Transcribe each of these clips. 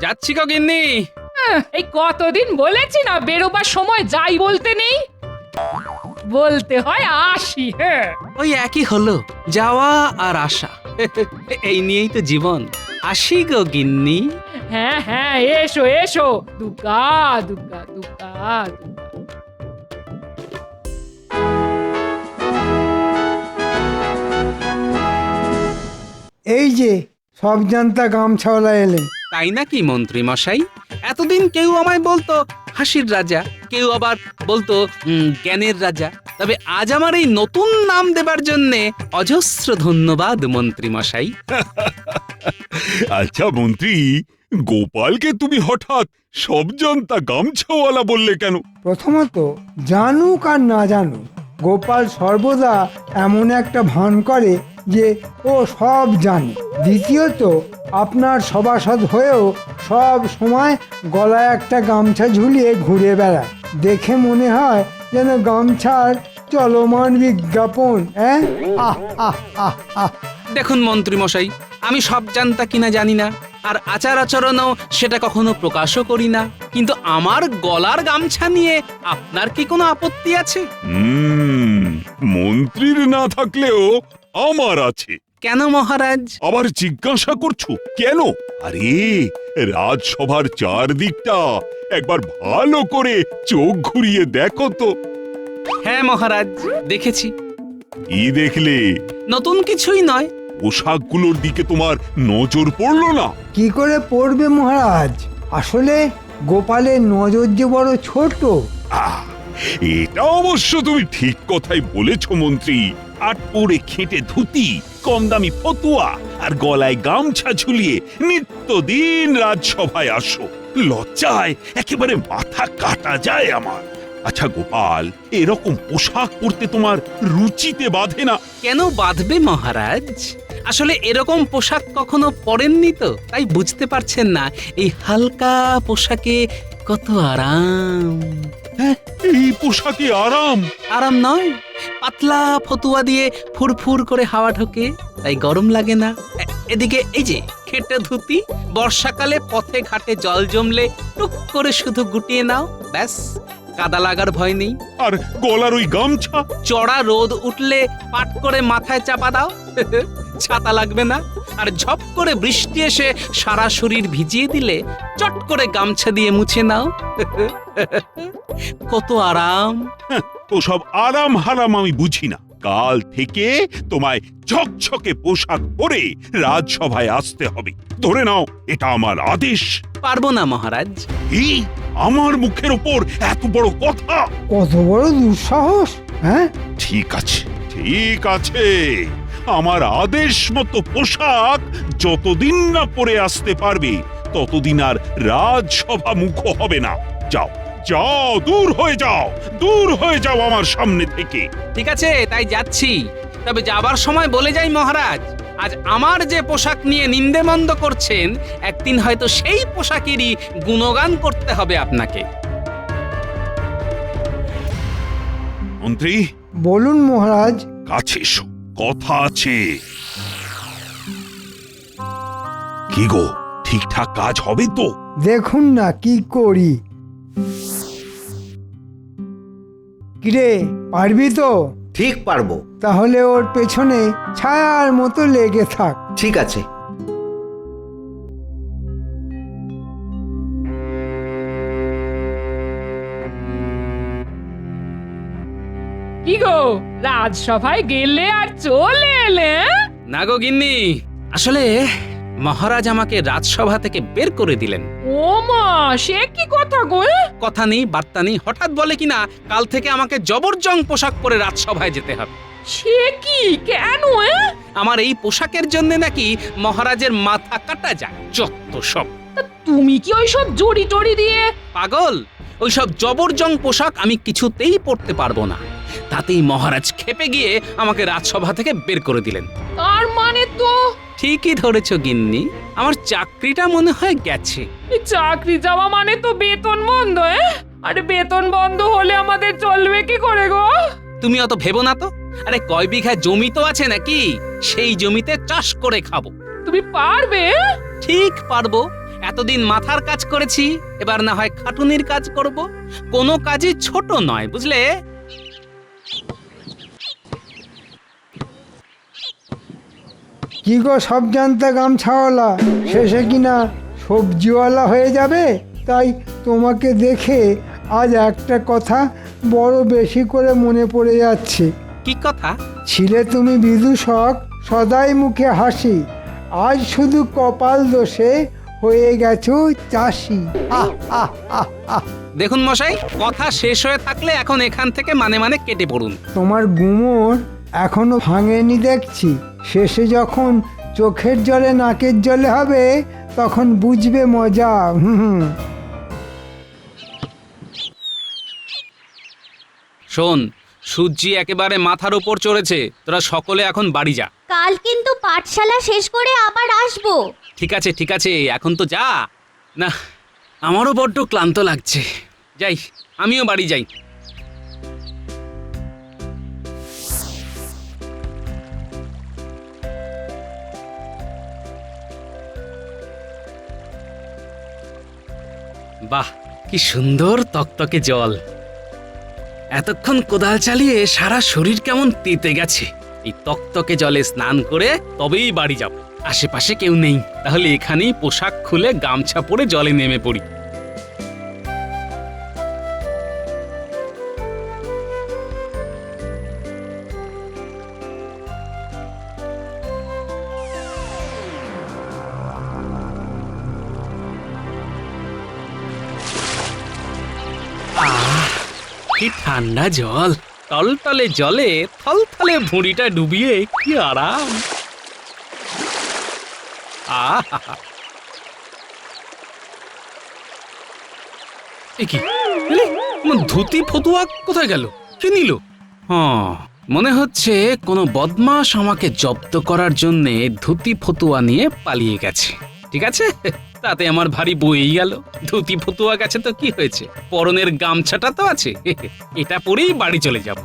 যাচ্ছি গো গিন্নি। এই কতদিন বলেছি না বেরোবার সময় যাই বলতে নেই, বলতে হয় আসি। হ্যাঁ ওই একই হলো, যাওয়া আর আসা। এই নিয়েই তো জীবন। আসি গো গিন্নি। হ্যাঁ হ্যাঁ, এসো এসো, দুর্গা দুর্গা দুর্গা দুর্গা। এই যে সব জানতা গামছাওয়ালা এলেন। তাই নাকি মন্ত্রী মশাই? এতদিন কেউ আমায় বলতো হাসির রাজা, কেউ আবার বলতো জ্ঞানের রাজা। তবে আজ আমার এই নতুন নাম দেবার জন্যে অজস্র ধন্যবাদ মন্ত্রী মশাই। আচ্ছা মন্ত্রী, গোপালকে তুমি হঠাৎ সব জানতা গামছাওয়ালা বললে কেন? প্রথমত, জানুক আর না জানুক, গোপাল সর্বদা এমন একটা ভান করে যে ও সব জানে। দ্বিতীয়ত, আপনার সভাসদ হয়েও সব সময় গলায় একটা গামছা ঝুলিয়ে ঘুরে বেড়ায়। দেখে মনে হয় যেন গামছার চলমান বিজ্ঞাপন। হ্যাঁ, আহ আহ আহ আহ। দেখুন মন্ত্রী মশাই, আমি সব জানতা কিনা জানি না, আর আচার আচরণও সেটা কখনো প্রকাশও করি না। কিন্তু আমার গলার গামছা নিয়ে আপনার কি কোনো আপত্তি আছে? মন্ত্রীর না থাকলেও আমার আছে। কেন মহারাজ? আবার জিজ্ঞাসা করছো কেন? আরে রাজসভার চারদিকটা একবার ভালো করে চোখ ঘুরিয়ে দেখো তো। হ্যাঁ মহারাজ, দেখেছি। কি দেখলে? নতুন কিছুই নয়। পোশাকগুলোর দিকে তোমার নজর পড়লো না? কি করে পড়বে মহারাজ? আসলে গোপালের নজর যে বড় ছোট। আহ, এটা অবশ্য তুমি ঠিক কথাই বলেছ মন্ত্রী। আট পরে খেটে ধুতি, কম দামি ফতুয়া আর গলায় গামছা ঝুলিয়ে নিত্যদিন রাজসভায় আসো। লজ্জায় একেবারে মাথা কাটা যায় আমার। আচ্ছা গোপাল, এরকম পোশাক পরতে তোমার রুচিতে বাধে না? কেন বাঁধবে মহারাজ? আসলে এরকম পোশাক কখনো পরেননি তো, তাই বুঝতে পারছেন না এই হালকা পোশাকে কত আরাম। হ্যাঁ, এই পোশাকে আরাম? আরাম নয়, পাতলা ফতুয়া দিয়ে ফুরফুর করে হাওয়া ঢোকে, তাই গরম লাগে না। এদিকে এই যে খেটে ধুতি, বর্ষাকালে পথে ঘাটে জল জমলে টুক করে শুধু গুটিয়ে নাও, ব্যাস, কাদা লাগার ভয় নেই। আর গলার ওই গামছা? চড়া রোদ উঠলে পাট করে মাথায় চাপা দাও, ছাতা লাগবে না। আর ঝপ করে বৃষ্টি এসে সারা শরীর ভিজিয়ে দিলে চট করে গামছা দিয়ে মুছে নাও। কত আরাম। ওসব আরাম হারাম আমি বুঝি না। কাল থেকে তোমায় ঝকঝকে পোশাক পরে রাজসভায় আসতে হবে। ধরে নাও এটা আমার আদেশ। পারবো না মহারাজ। এই আমার মুখের উপর এত বড় কথা! কত বড় দুঃসাহস! হ্যাঁ, ঠিক আছে, ঠিক আছে, আমার আদেশ মতো পোশাক যতদিন না পরে আসতে পারবে ততদিন আর রাজসভা মুখ হবে না। যাও যাও, দূর হয়ে যাও, দূর হয়ে যাও আমার সামনে থেকে। ঠিক আছে, তাই যাচ্ছি। তবে যাবার সময় বলে যাই মহারাজ, আজ আমার যে পোশাক নিয়ে নিন্দেমন্দ করছেন, একদিন হয়তো সেই পোশাকেরই গুণগান করতে হবে আপনাকে। মন্ত্রী, বলুন মহারাজ। কাছে এসো, কথা আছে। কি গো, ঠিকঠাক কাজ হবে তো? দেখুন না কি করি। কিরে, পারবি তো? ঠিক পারবো। তাহলে ওর পেছনে ছায়ার মতো লেগে থাক। ঠিক আছে। কি গো, রাজসভায় গেলে আর চলে এলে? না গো গিন্নি, আসলে মহারাজ আমাকে রাজসভা থেকে বের করে দিলেন। ও মা, সে কি কথা গো? কথা নেই বার্তা নেই, হঠাৎ বলে কিনা কাল থেকে আমাকে জবরজং পোশাক পরে রাজসভায় যেতে হবে। সে কি, কেন? আমার এই পোশাকের জন্য নাকি মহারাজের মাথা কাটা যায়। যত সব! তুমি কি ওই সব জড়ি টড়ি দিয়ে? পাগল, ওইসব জবরজং পোশাক আমি কিছুতেই পরতে পারবো না। তাতেই মহারাজ ক্ষেপে গিয়ে আমাকে রাজসভা থেকে বের করে দিলেন। তার মানে তো ঠিকই ধরেছ গিন্নি, আমার চাকরিটা মনে হয় গেছে। এই চাকরি যাওয়া মানে তো বেতন বন্ধ। আরে বেতন বন্ধ হলে আমাদের চলবে কি করে গো? তুমি অত ভেবো না তো। আরে কয় বিঘা জমি তো আছে নাকি, সেই জমিতে চাষ করে খাবো। তুমি পারবে? ঠিক পারবো। এতদিন মাথার কাজ করেছি, এবার না হয় খাটুনির কাজ করব। কোনো কাজই ছোট নয়, বুঝলে? কি গো সব জানতা গামছাওয়ালা, শেষে কিনা সবজিওয়ালা হয়ে যাবে? তাই তোমাকে দেখে আজ একটা কথা বড় বেশি করে মনে পড়ে যাচ্ছে। কি কথা? ছিলে তুমি বিদূষক, সদাই মুখে হাসি, আজ শুধু কপাল দোষে হয়ে গেছো চাষি। আহ আহ আহ আহ। দেখুন মশাই, কথা শেষ হয়ে থাকলে এখন এখান থেকে মানে মানে কেটে পড়ুন। তোমার গুমর এখনো ভাঙেনি দেখছি। শেষে যখন চোখের জলে নাকের জলে হবে তখন বুঝবে মজা। হুম। শোন, সূর্যি একেবারে মাথার উপর চড়েছে, তোরা সকলে এখন বাড়ি যা। কাল কিন্তু পাঠশালা শেষ করে আবার আসবো। ঠিক আছে ঠিক আছে, এখন তো যা। না, আমারও বড্ড ক্লান্ত লাগছে। যাই, আমিও বাড়ি যাই। বাহ, কি সুন্দর তকতকে জল। এতক্ষণ কোদাল চালিয়ে সারা শরীর কেমন তেতে গেছে। এই তকতকে জলে স্নান করে তবেই বাড়ি যাব। আশেপাশে কেউ নেই, তাহলে এখানেই পোশাক খুলে গামছা পরে জলে নেমে পড়ি। কি ঠান্ডা জল, টলটলে জলে থলথলে ভুঁড়িটা ডুবিয়ে কি আরাম। আহা, এ কি আমার ধুতি ফতুয়া কোথায় গেল? কে নিল? হ্যাঁ, মনে হচ্ছে কোনো বদমাশ আমাকে জব্দ করার জন্য ধুতি ফতুয়া নিয়ে পালিয়ে গেছে। ঠিক আছে, তাতে আমার ভারী বইই গেল। ধুতি ফতুয়া গেছে তো কি হয়েছে, পরনের গামছাটা তো আছে, এটা পরেই বাড়ি চলে যাব।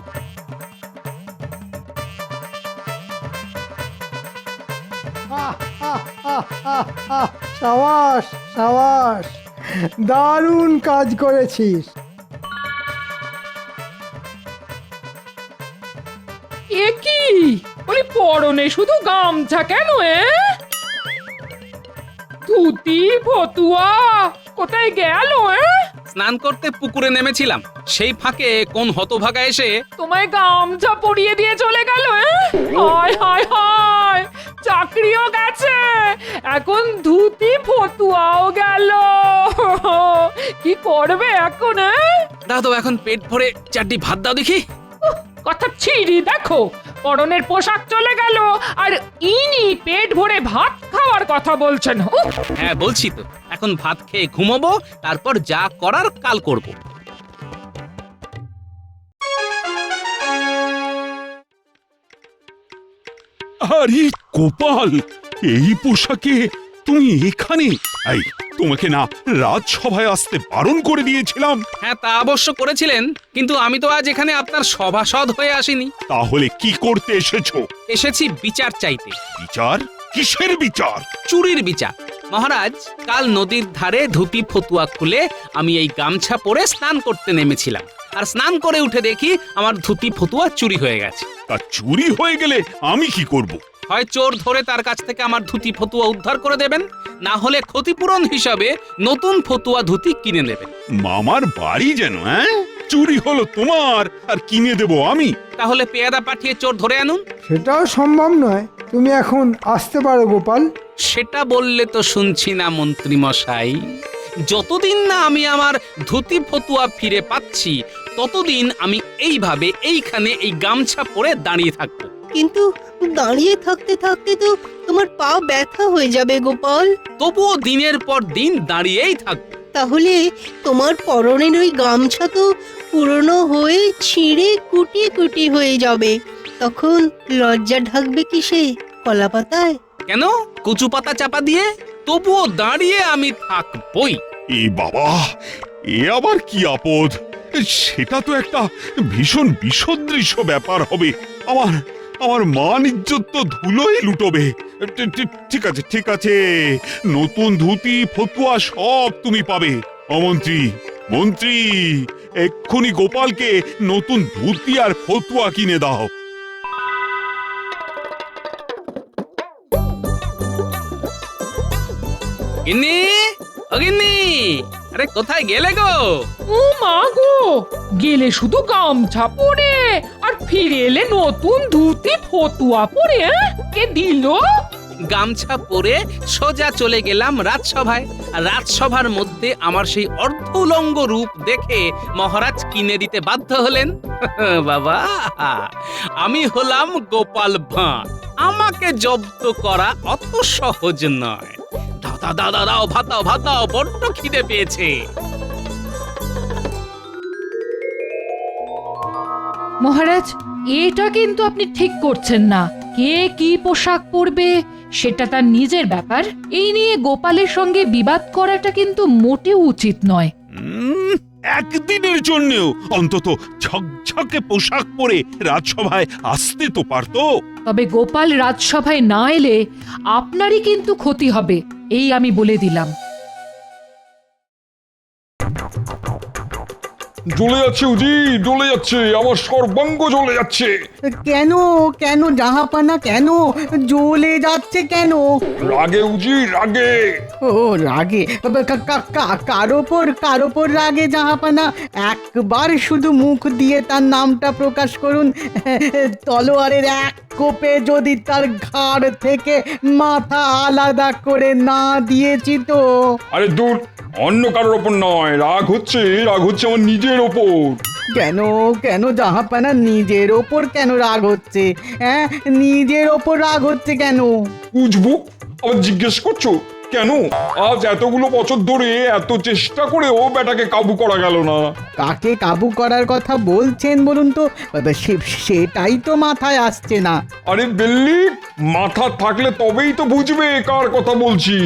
সাবাস সাবাস, দারুণ কাজ করেছিস। এ কি বলি, পরনে শুধু গামছা কেন? ধুতি ফতুয়া কোথায় গেল? স্নান করতে পুকুরে নেমেছিলাম, সেই ফাঁকে কোন হতভাগা এসে তোমায় গামছা পরিয়ে দিয়ে চলে গেল। হায় হায় হায়, চাকরিও গেছে, এখন ধুতি ফতুয়াও গেল। কি করবে এখন? দাদু, এখন পেট ভরে চারটি ভাত দাও দেখি। কথা ছিড়ি দেখো, পরনের পোশাক চলে গেল আর ইনি পেট ভরে ভাত খাওয়ার কথা বলছেন। হ্যাঁ বলছি তো, এখন ভাত খেয়ে ঘুমাবো, তারপর যা করার কাল করব। আরে গোপাল, এই পোশাকে তুমি এখানে? এই, তোমাকে না রাজসভায় আসতে বারণ করে দিয়েছিলাম? হ্যাঁ, তা অবশ্য করেছিলেন, কিন্তু আমি তো আজ এখানে আপনার সভাসদ হয়ে আসিনি। তাহলে কি করতে এসেছো? এসেছি বিচার চাইতে। বিচার? কিসের বিচার? চুরির বিচার। মহারাজ, কাল নদীর ধারে ধুতি ফতুয়া খুলে আমি এই গামছা পরে স্নান করতে নেমেছিলাম, আর স্নান করে উঠে দেখি আমার ধুতি ফতুয়া চুরি হয়ে গেছে। তা চুরি হয়ে গেলে আমি কি করব? হয় চোর ধরে তার কাছ থেকে আমার ধুতি ফতুয়া উদ্ধার করে দেবেন, না হলে ক্ষতিপূরণ হিসাবে নতুন ফতুয়া ধুতি কিনে নেবেন। মামার বাড়ি যেন, হ্যাঁ? চুরি হলো তোমার আর কিনে দেব আমি? তাহলে পেয়াদা পাঠিয়ে চোর ধরে আনুন। সেটাও সম্ভব নয়। তুমি এখন আসতে পারো গোপাল। সেটা বললে তো শুনছি না মন্ত্রী মশাই। যতদিন না আমি আমার ধুতি ফতুয়া ফিরে পাচ্ছি, ততদিন আমি এইভাবে এইখানে এই গামছা পরে দাঁড়িয়ে থাকবো। কিন্তু দাঁড়িয়ে থাকতে থাকতে তো তোমার পা ব্যথা হয়ে যাবে গোপাল। তবুও দিনের পর দিন দাঁড়িয়েই থাকবো। তাহলে তোমার পরনের ওই গামছা তো পুরনো হয়ে ছিঁড়ে কুটি কুটি হয়ে যাবে। তখন লজ্জা ঢাকবে কিসে? কলা পাতায়? কেন কচু পাতা চাপা দিয়ে? তবুও দাঁড়িয়ে আমি থাকবই। এ বাবা, এ আবার কি আপদ? সেটা তো একটা ভীষণ বিসদৃশ্য ব্যাপার হবে। আমার মান ইজ্জত তো ধুলোয় লুটোবে। ঠিক আছে, নতুন ধুতি ফতুয়া সব তুমি পাবে। অমন্ত্রী, মন্ত্রী, এক্ষুনি গোপালকে নতুন ধুতি আর ফতুয়া কিনে দাও। গিন্নি, ও গিন্নি, আরে কোথায় গেলে গো? ও মা গো, গেলে শুধু গামছা পরে আর ফিরে এলে নতুন ধুতি ফতুয়া পরে, কে দিল? গামছা পরে সোজা চলে গেলাম রাজসভায়। আর রাজসভার মধ্যে আমার সেই অর্ধ উলঙ্গ রূপ দেখে মহারাজ কিনে দিতে বাধ্য হলেন। বাবা, আমি হলাম গোপাল ভাঁড়, আমাকে জব্দ করা অত সহজ নয়। দাও দাও দাও দাও, ভাত দাও ভাত দাও, বড্ড খিদে পেয়েছে। মহারাজ, এটা কিন্তু আপনি ঠিক করছেন না। কে কি পোশাক পরবে সেটা তার নিজের ব্যাপার। এই নিয়ে গোপালের সঙ্গে বিবাদ করাটা কিন্তু মোটেও উচিত নয়। একদিনের জন্যও অন্তত ঝকঝকে পোশাক পরে রাজসভায় আসতে তো পারতো। তবে গোপাল রাজসভায় না এলে আপনারই কিন্তু ক্ষতি হবে, এই আমি বলে দিলাম। জ্বলে যাচ্ছে উজি, জ্বলে যাচ্ছে, আমার সর্বাঙ্গ জ্বলে যাচ্ছে। কেন কেন জাহাপানা, কেন জ্বলে যাচ্ছে কেন? রাগে উজি, রাগে। ও রাগে? কার ওপর রাগে জাহাপানা? একবার শুধু মুখ দিয়ে তার নামটা প্রকাশ করুন, তলোয়ারের এক কোপে যদি তার ঘাড় থেকে মাথা আলাদা করে না দিয়েছি তো। আরে দূর, অন্য কারোর ওপর নয়, রাগ হচ্ছে আমার নিজের ওপর। কেন কেন জাহাপানা, নিজের ওপর কেন রাগ হচ্ছে? হ্যাঁ, নিজের ওপর রাগ হচ্ছে কেন? বুঝবো, আবার জিজ্ঞেস করছো কেন? আজ এতগুলো বছর ধরে এত চেষ্টা করেও বেটাকে কাবু করা গেল না। কাকে কাবু করার কথা বলছেন বলুন তো? সেটাই তো মাথায় আসছে না। আরে বেল্লি, মাথা থাকলে তবেই তো বুঝবে কার কথা বলছি।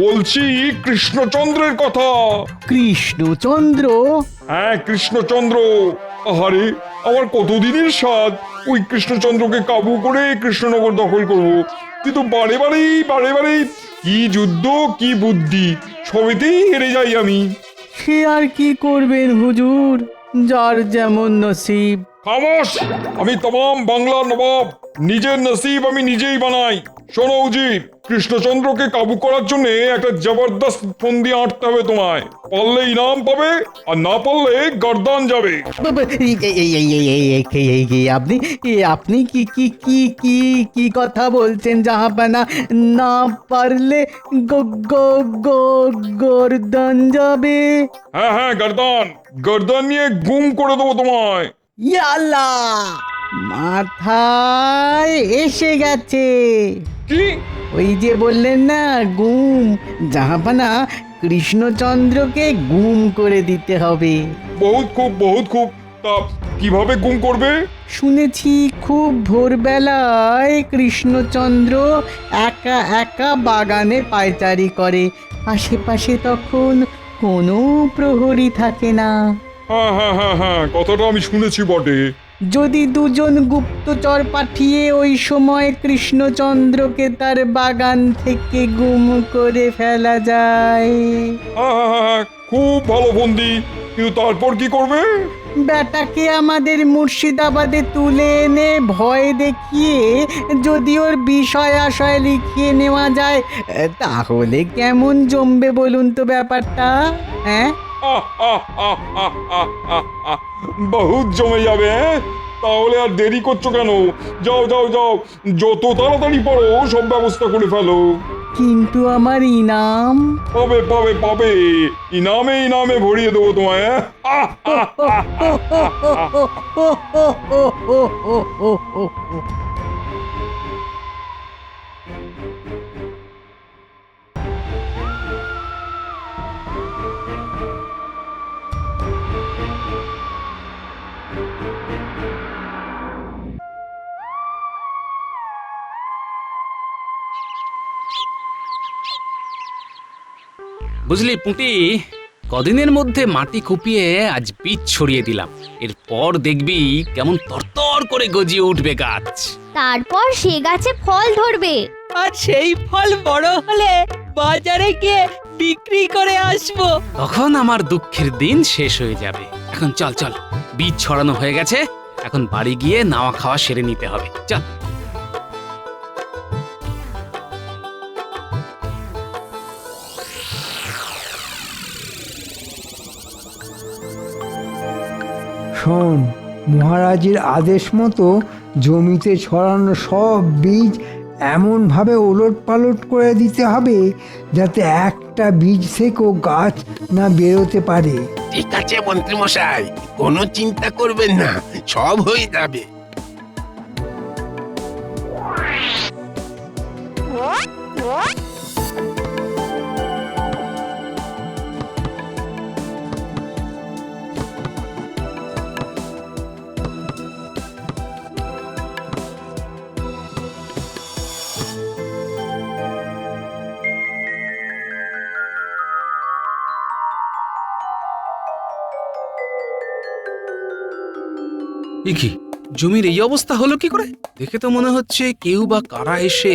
বলছি কৃষ্ণচন্দ্রের কথা। কৃষ্ণচন্দ্র? হ্যাঁ, কৃষ্ণচন্দ্র। আহারে, আমার কতদিনের স্বাদ ওই কৃষ্ণচন্দ্রকে কাবু করে কৃষ্ণনগর দখল করব। কিন্তু বারে বারেই কি যুদ্ধ, কি বুদ্ধি, সবেতেই হেরে যাই আমি। সে আর কি করবেন হুজুর, যার যেমন নসিব। খামোশ! আমি তমাম বাংলার নবাব, নিজের নসিব আমি নিজেই বানাই। শোনো উজির, কৃষ্ণচন্দ্রকে কাবু করার জন্য একটা জবরদস্ত ফন্দি আঁটতে হবে তোমায়। পারলে ইনাম পাবে, আর না পারলে গর্দান যাবে। আপনি কি কি কি কি কি কথা বলছেন জাহাপানা? না পারলে গর্দান যাবে? হ্যাঁ, গর্দান নিয়ে গুম করে দেবো তোমায়। ইয়াল্লা, মাথায় এসে গেছে। কি? ওই যে বললেন না গুম, জাহাপানা কৃষ্ণচন্দ্রকে গুম করে দিতে হবে। বহুত খুব। তা কিভাবে গুম করবে? শুনেছি খুব ভোরবেলায় কৃষ্ণচন্দ্র একা একা বাগানে পায়চারি করে, আশেপাশে তখন কোনো প্রহরী থাকে না। হ্যাঁ, কথাটা আমি শুনেছি বটে। যদি দুজন গুপ্তচর পাঠিয়ে ওই সময় কৃষ্ণচন্দ্রকে তার বাগান থেকে গুম করে ফেলা যায়। হ্যাঁ, খুব ভালো বন্দি। কিন্তু তারপর কি করবে? বেটাকে আমাদের মুর্শিদাবাদে তুলে এনে ভয় দেখিয়ে যদি ওর বিষয় আশয় লিখিয়ে নেওয়া যায়, তাহলে কেমন জমবে বলুন তো ব্যাপারটা? হ্যাঁ, বহুত জমে যাবে। তাহলে আর দেরি করছো কেন? যাও, যত তাড়াতাড়ি পারো সব ব্যবস্থা করে ফেলো। কিন্তু আমার ইনাম? পাবে। ইনামে ভরিয়ে দেবো তোমায়। বুঝলি পুঁটি, কদিনের মধ্যে মাটি কুপিয়ে আজ বীজ ছড়িয়ে দিলাম। এরপর দেখবি কেমন তরতর করে গজিয়ে উঠবে গাছ। তারপর সে গাছে ফল ধরবে। আর সেই ফল বড় হলে বাজারে গিয়ে বিক্রি করে আসবো। তখন আমার দুঃখের দিন শেষ হয়ে যাবে। এখন চল চল, বীজ ছড়ানো হয়ে গেছে, এখন বাড়ি গিয়ে নাওয়া খাওয়া সেরে নিতে হবে। চল। শোন, মহারাজের আদেশ মতো জমিতে ছড়ানো সব বীজ এমনভাবে ওলট পালট করে দিতে হবে যাতে একটা বীজ থেকেও গাছ না বেরোতে পারে। ঠিক আছে মন্ত্রী মশাই, কোনো চিন্তা করবেন না, সব হয়ে যাবে। কি জমির এই অবস্থা হলো কি করে? দেখে তো মনে হচ্ছে কেউ বা কারা এসে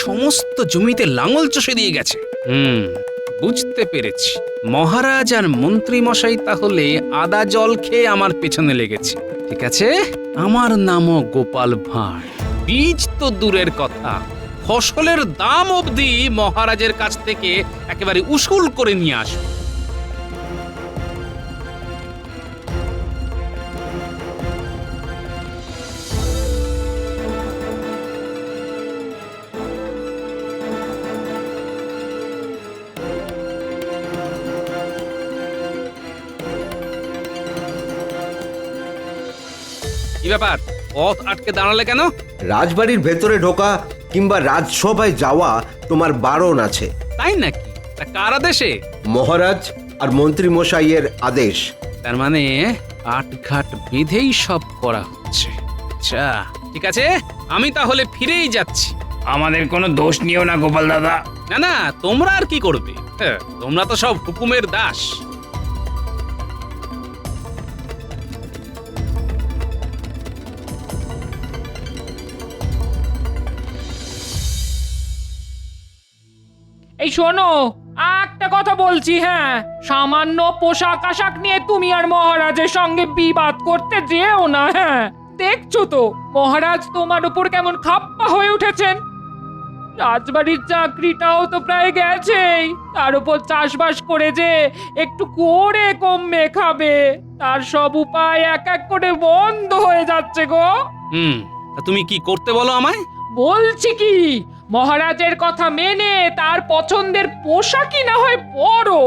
সমস্ত জমিতে লাঙল চষে দিয়ে গেছে। বুঝতে পেরেছি, মহারাজ আর মন্ত্রী মশাই তাহলে আদা জল খেয়ে আমার পেছনে লেগেছে। ঠিক আছে, আমার নামও গোপাল ভাঁড়। বীজ তো দূরের কথা, ফসলের দাম অবধি মহারাজের কাছ থেকে একেবারে উসুল করে নিয়ে আসবো। কি ব্যাপার, পথ আটকে দাঁড়ালে কেন? রাজবাড়ির ভেতরে ঢোকা কিংবা রাজসভায় যাওয়া তোমার বারণ আছে। তাই নাকি? তা কার আদেশে? মহারাজ আর মন্ত্রী মশাইয়ের আদেশ। তার মানে আটঘাট বেঁধেই সব করা হচ্ছে। আচ্ছা ঠিক আছে, আমি তাহলে ফিরেই যাচ্ছি। আমাদের কোনো দোষ নিও না গোপাল দাদা। না না, তোমরা আর কি করবে? তোমরা তো সব হুকুমের দাস। এই শোনো, একটা কথা বলছি, হ্যাঁ, সামান্য পোশাক আশাক নিয়ে তুমি আর মহারাজের সঙ্গে বিবাদ করতে যেও না। হ্যাঁ, দেখছো তো মহারাজ তোমার উপর কেমন খাপ্পা হয়ে উঠেছেন। রাজবাড়ির চাকরিটাও তো প্রায় গেছেই, তার উপর চাষবাস করে যে একটু করে কমবে খাবে, তার সব উপায় এক এক করে বন্ধ হয়ে যাচ্ছে গো। তা তুমি কি করতে বলো আমায়? বলছি কি, মহারাজের কথা মেনে তার পছন্দের পোশাকই না হয় পরো।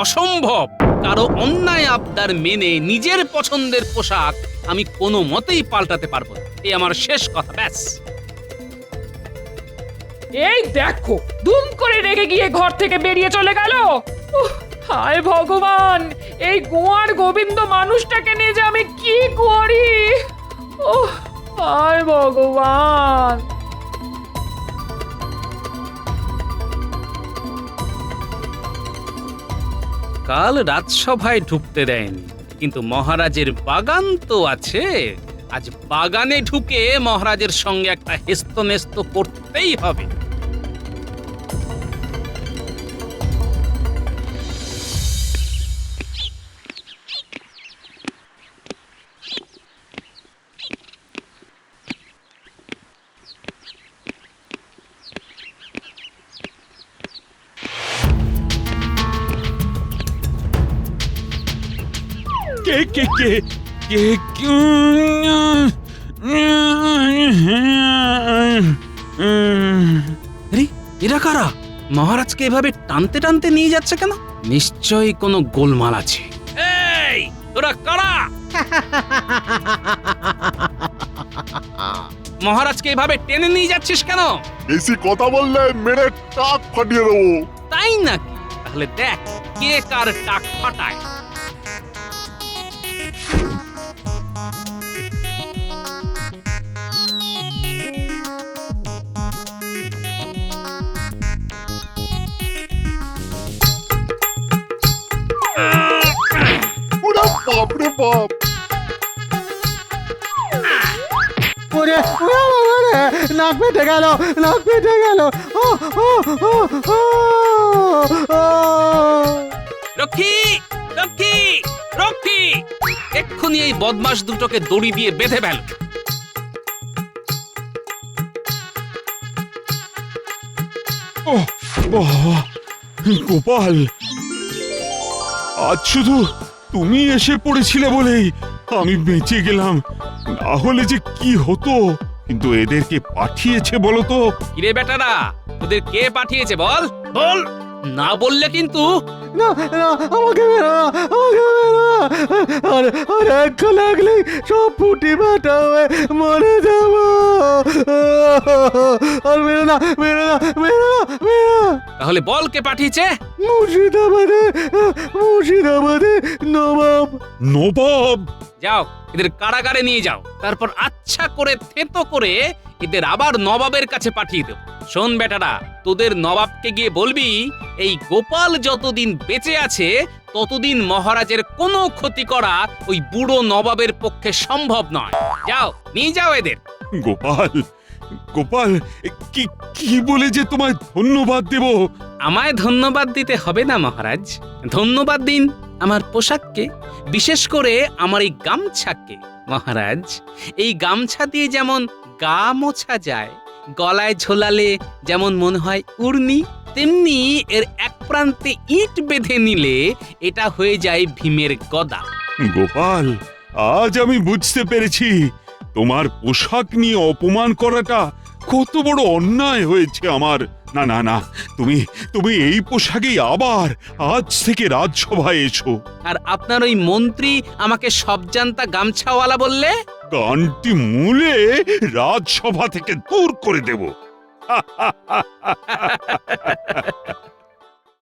অসম্ভব। কারো অন্যায় আবদার মেনে নিজের পছন্দের পোশাক আমি কোনো মতেই পাল্টাতে পারবো না। এই আমার শেষ কথা, ব্যাস। এই দেখো, দুম করে রেগে গিয়ে ঘর থেকে বেরিয়ে চলে গেল। হায় ভগবান, এই গোয়ার গোবিন্দ মানুষটাকে নিয়ে যে আমি কি করি। হায় ভগবান। কাল রাজসভায় ঢুকতে দেয়নি, কিন্তু মহারাজের বাগান তো আছে। আজ বাগানে ঢুকে মহারাজের সঙ্গে একটা হেস্তনেস্ত করতেই হবে। কে কে কে কে আরে এরা কারা? মহারাজকে এভাবে টানতে টানতে নিয়ে যাচ্ছে কেন? নিশ্চয়ই কোনো গোলমাল আছে। এই তোরা কারা? মহারাজকে এভাবে টেনে নিয়ে যাচ্ছিস কেন? বেশি কথা বললে মেরে টাক ফাটিয়ে দেবো। তাই নাকি? তাহলে দেখ কে কার টাক ফাটায়। বাপরে বাপ, ওরে নাক পেটে গেল, নাক পেটে গেল। ও, ও, ও, ও, ও। রক্ষী, রক্ষী, রক্ষী, এক্ষুনি এই বদমাস দুটোকে দড়ি দিয়ে বেঁধে ফেল। ওহ, বাবা, গোপাল, আজ শুধু তুমি এসে পড়েছিলে বলেই আমি বেঁচে গেলাম, না হলে যে কি হতো। কিন্তু এদেরকে পাঠিয়েছে বলো তো? কিরে বেটারা, তোদের কে পাঠিয়েছে বল, বল। না বললে কিন্তু না না, আমাকে মেরো না, আমাকে মেরো না। আর একটু লাগলেই সব ফুটি ফাটা হয়ে মরে যাব। আর মেরো না, মেরো না, মেরো না, মেরো না। তাহলে বল কে পাঠিয়েছে। মুর্শিদাবাদে, মুর্শিদাবাদে নবাব। নবাব? যাও, এদের কারাগারে নিয়ে যাও, তারপর আচ্ছা করে থেতো করে এদের আবার নবাবের কাছে পাঠিয়ে দেব। শোন বেটারা, তোদের নবাবকে গিয়ে বলবি এই গোপাল যতদিন বেঁচে আছে ততদিন মহারাজের কোনো ক্ষতি করা ওই বুড়ো নবাবের পক্ষে সম্ভব নয়। যাও, নিয়ে যাও এদের। গোপাল, গোপাল, কি কি বলে যে তোমায় ধন্যবাদ দেব? আমায় ধন্যবাদ দিতে হবে না মহারাজ, ধন্যবাদ দিন আমার পোশাককে, বিশেষ করে আমার এই গামছাকে। মহারাজ, এই গামছা দিয়ে যেমন গা মোছা যায়, গলায় ঝোলালে যেমন মনে হয় উড়নি, তেমনি এর এক প্রান্তে ইট বেঁধে নিলে এটা হয়ে যায় ভীমের গদা। গোপাল, আজ আমি বুঝতে পেরেছি তোমার পোশাক নিয়ে অপমান করাটা কত বড় অন্যায় হয়েছে আমার। না না না, তুমি তুমি এই পোশাকেই আবার আজ থেকে রাজসভায় এসো। আর আপনার ওই মন্ত্রী আমাকে সবজান্তা গামছাওয়ালা বললে? কানটি মূলে রাজসভা থেকে দূর করে দেব।